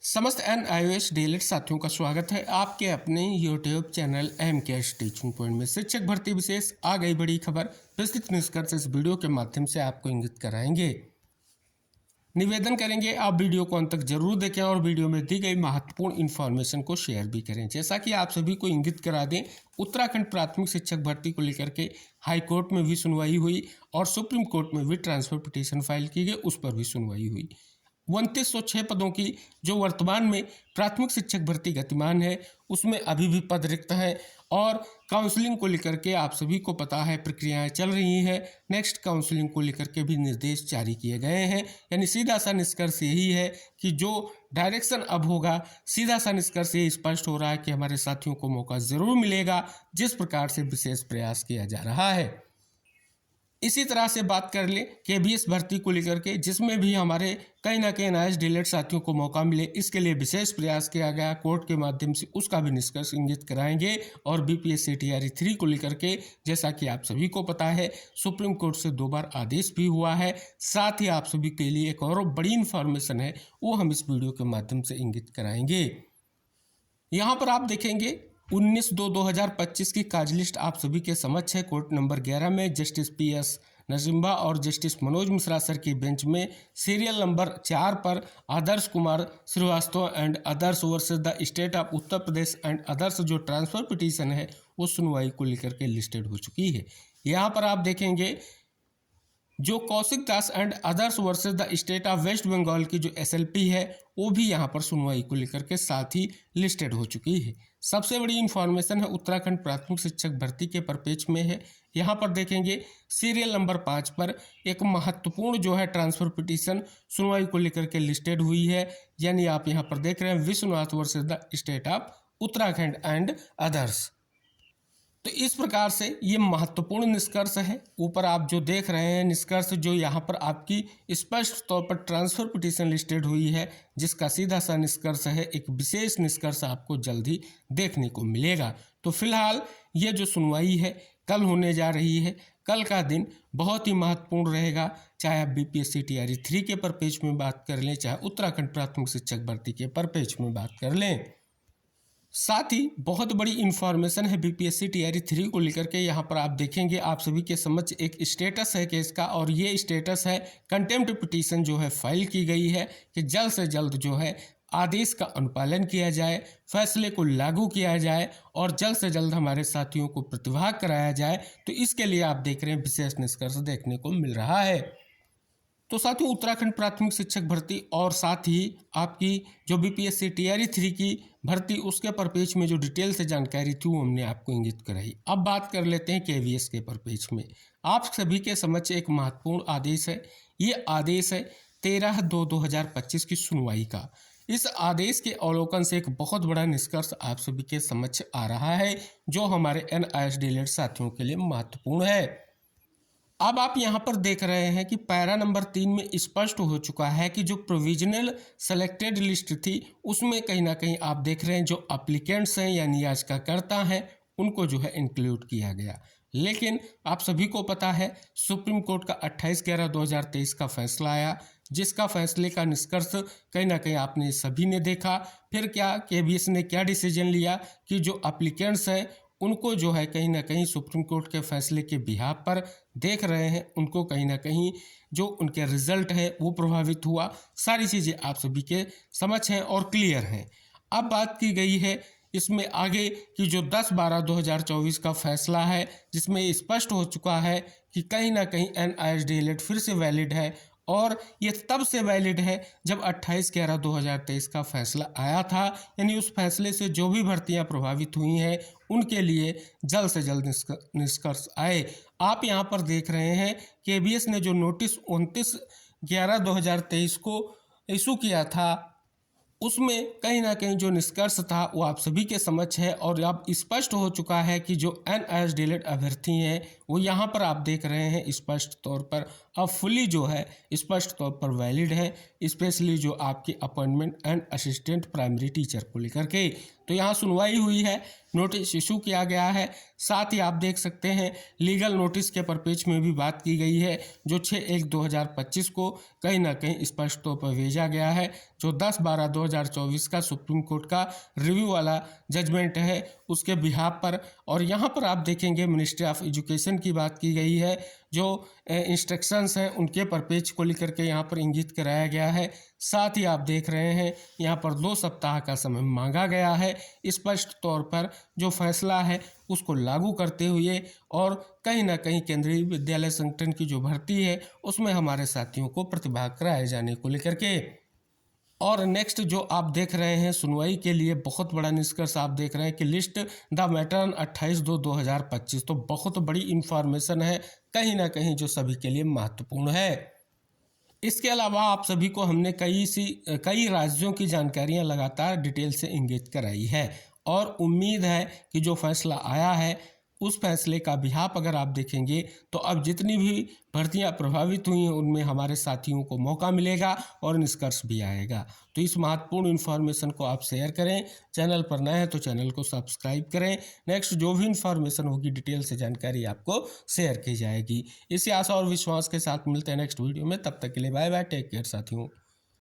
समस्त NIOS DElEd साथियों का स्वागत है आपके अपने YouTube channel MKS teaching point में। शिक्षक भर्ती विशेष आ गई बड़ी खबर, विस्तृत निष्कर्ष इस वीडियो के माध्यम से आपको इंगित कराएंगे। निवेदन करेंगे आप वीडियो को अंत तक जरूर देखें और वीडियो में दी गई महत्वपूर्ण इन्फॉर्मेशन को शेयर भी करें। जैसा कि आप सभी को इंगित करा दें, उत्तराखंड प्राथमिक शिक्षक भर्ती को लेकर के हाई कोर्ट में भी सुनवाई हुई और सुप्रीम कोर्ट में भी ट्रांसफर पिटीशन फाइल की गई, उस पर भी सुनवाई हुई। 2906 पदों की जो वर्तमान में प्राथमिक शिक्षक भर्ती गतिमान है, उसमें अभी भी पद रिक्त हैं और काउंसलिंग को लेकर के आप सभी को पता है प्रक्रियाएं चल रही हैं। नेक्स्ट काउंसलिंग को लेकर के भी निर्देश जारी किए गए हैं। यानी सीधा सा निष्कर्ष यही है कि जो डायरेक्शन अब होगा, सीधा सा निष्कर्ष ये स्पष्ट हो रहा है कि हमारे साथियों को मौका ज़रूर मिलेगा, जिस प्रकार से विशेष प्रयास किया जा रहा है। इसी तरह से बात कर ले KBS भर्ती को लेकर के, जिसमें भी हमारे कहीं ना कहीं NIOS डीएलएड साथियों को मौका मिले, इसके लिए विशेष प्रयास किया गया कोर्ट के माध्यम से, उसका भी निष्कर्ष इंगित कराएंगे। और BPSC TRE 3 को लेकर के जैसा कि आप सभी को पता है, सुप्रीम कोर्ट से 2 बार आदेश भी हुआ है। साथ ही आप सभी के लिए एक और बड़ी इन्फॉर्मेशन है, वो हम इस वीडियो के माध्यम से इंगित कराएंगे। यहाँ पर आप देखेंगे 19/2/2025 की कार्य लिस्ट आप सभी के समक्ष है। कोर्ट नंबर 11 में जस्टिस PS नरसिम्हा और जस्टिस मनोज मिश्रा सर की बेंच में सीरियल नंबर 4 पर Adarsh Kumar Srivastava and others versus the state of Uttar Pradesh and others जो ट्रांसफर पिटीशन है, वो सुनवाई को लेकर के लिस्टेड हो चुकी है। यहाँ पर आप देखेंगे जो Kaushik Das and others versus the state of West Bengal की जो SLP है, वो भी यहाँ पर सुनवाई को लेकर के साथ ही लिस्टेड हो चुकी है। सबसे बड़ी इन्फॉर्मेशन है उत्तराखंड प्राथमिक शिक्षक भर्ती के परपेज में है। यहाँ पर देखेंगे सीरियल नंबर 5 पर एक महत्वपूर्ण जो है ट्रांसफर पिटीशन सुनवाई को लेकर के लिस्टेड हुई है। यानी आप यहाँ पर देख रहे हैं Vishwanath versus the state of Uttarakhand and others. तो इस प्रकार से ये महत्वपूर्ण निष्कर्ष है। ऊपर आप जो देख रहे हैं निष्कर्ष, जो यहाँ पर आपकी स्पष्ट तौर पर ट्रांसफर पिटीशन लिस्टेड हुई है, जिसका सीधा सा निष्कर्ष है, एक विशेष निष्कर्ष आपको जल्द ही देखने को मिलेगा। तो फिलहाल ये जो सुनवाई है कल होने जा रही है। कल का दिन बहुत ही महत्वपूर्ण रहेगा, चाहे आप BPSC TRE 3 के परपेज में बात कर लें, चाहे उत्तराखंड प्राथमिक शिक्षक भर्ती के परपेज में बात कर लें। साथ ही बहुत बड़ी इन्फॉर्मेशन है BPSC TRE 3 को लेकर के। यहाँ पर आप देखेंगे आप सभी के समक्ष एक स्टेटस है केस का, और ये स्टेटस है कंटेम्प्ट पिटीशन जो है फाइल की गई है कि जल्द से जल्द जो है आदेश का अनुपालन किया जाए, फैसले को लागू किया जाए और जल्द से जल्द हमारे साथियों को प्रतिभाग कराया जाए। तो इसके लिए आप देख रहे हैं विशेष निष्कर्ष देखने को मिल रहा है। तो साथियों, उत्तराखंड प्राथमिक शिक्षक भर्ती और साथ ही आपकी जो BPSC TRE 3 की भर्ती, उसके परपेज में जो डिटेल से जानकारी थी वो हमने आपको इंगित कराई। अब बात कर लेते हैं KVS के परपेज में। आप सभी के समक्ष एक महत्वपूर्ण आदेश है। ये आदेश है 13/2/2025 की सुनवाई का। इस आदेश के अवलोकन से एक बहुत बड़ा निष्कर्ष आप सभी के समक्ष आ रहा है, जो हमारे NIOS डीएलएड साथियों के लिए महत्वपूर्ण है। अब आप यहाँ पर देख रहे हैं कि पैरा नंबर 3 में स्पष्ट हो चुका है कि जो प्रोविजनल सेलेक्टेड लिस्ट थी, उसमें कहीं ना कहीं आप देख रहे हैं जो अप्लीकेंट्स हैं यानी याचिकाकर्ता हैं, उनको जो है इंक्लूड किया गया। लेकिन आप सभी को पता है सुप्रीम कोर्ट का 28/11/2023 का फैसला आया, जिसका फैसले का निष्कर्ष कहीं ना कहीं आपने सभी ने देखा। फिर क्या KBS ने क्या डिसीजन लिया कि जो अप्लीकेंट्स हैं उनको जो है कहीं ना कहीं सुप्रीम कोर्ट के फैसले के बिहाफ पर देख रहे हैं, उनको कहीं ना कहीं जो उनके रिजल्ट है वो प्रभावित हुआ। सारी चीज़ें आप सभी के समझ हैं और क्लियर हैं। अब बात की गई है इसमें आगे कि जो 10/12/2024 का फैसला है, जिसमें स्पष्ट हो चुका है कि कहीं ना कहीं NIOS डीएलएड फिर से वैलिड है, और ये तब से वैलिड है जब 28/11/2023 का फैसला आया था। यानी उस फैसले से जो भी भर्तियां प्रभावित हुई हैं उनके लिए जल्द से जल्द निष्कर्ष आए। आप यहां पर देख रहे हैं KBS ने जो नोटिस 29/11/2023 को इशू किया था, उसमें कहीं ना कहीं जो निष्कर्ष था वो आप सभी के समक्ष है, और अब स्पष्ट हो चुका है कि जो NIOS डीएलएड अभ्यर्थी हैं वो यहाँ पर आप देख रहे हैं स्पष्ट तौर पर अब फुली जो है स्पष्ट तौर पर वैलिड है, स्पेशली जो आपकी appointment and assistant primary teacher को लेकर के। तो यहाँ सुनवाई हुई है, नोटिस इशू किया गया है। साथ ही आप देख सकते हैं लीगल नोटिस के परपेज में भी बात की गई है, जो 6/1/2025 को कहीं ना कहीं स्पष्ट तौर पर भेजा गया है, जो 10/12/2024 का सुप्रीम कोर्ट का रिव्यू वाला जजमेंट है उसके बिहाफ पर। और यहाँ पर आप देखेंगे मिनिस्ट्री ऑफ एजुकेशन की बात की गई है, जो इंस्ट्रक्शंस हैं उनके परपेज को लेकर के यहाँ पर इंगित कराया गया है। साथ ही आप देख रहे हैं यहाँ पर 2 सप्ताह का समय मांगा गया है स्पष्ट तौर पर जो फैसला है उसको लागू करते हुए, और कहीं ना कहीं केंद्रीय विद्यालय संगठन की जो भर्ती है उसमें हमारे साथियों को प्रतिभाग कराए जाने को लेकर के। और नेक्स्ट जो आप देख रहे हैं सुनवाई के लिए बहुत बड़ा निष्कर्ष आप देख रहे हैं कि लिस्ट द मैटर 28/2/2025, तो बहुत बड़ी इंफॉर्मेशन है कहीं ना कहीं जो सभी के लिए महत्वपूर्ण है। इसके अलावा आप सभी को हमने कई राज्यों की जानकारियां लगातार डिटेल से इंगित कराई है, और उम्मीद है कि जो फैसला आया है उस फैसले का बिहाफ अगर आप देखेंगे तो अब जितनी भी भर्तियां प्रभावित हुई हैं उनमें हमारे साथियों को मौका मिलेगा और निष्कर्ष भी आएगा। तो इस महत्वपूर्ण इन्फॉर्मेशन को आप शेयर करें, चैनल पर नए हैं तो चैनल को सब्सक्राइब करें। नेक्स्ट जो भी इन्फॉर्मेशन होगी डिटेल से जानकारी आपको शेयर की जाएगी। इसी आशा और विश्वास के साथ मिलते हैं नेक्स्ट वीडियो में, तब तक के लिए बाय बाय, टेक केयर साथियों।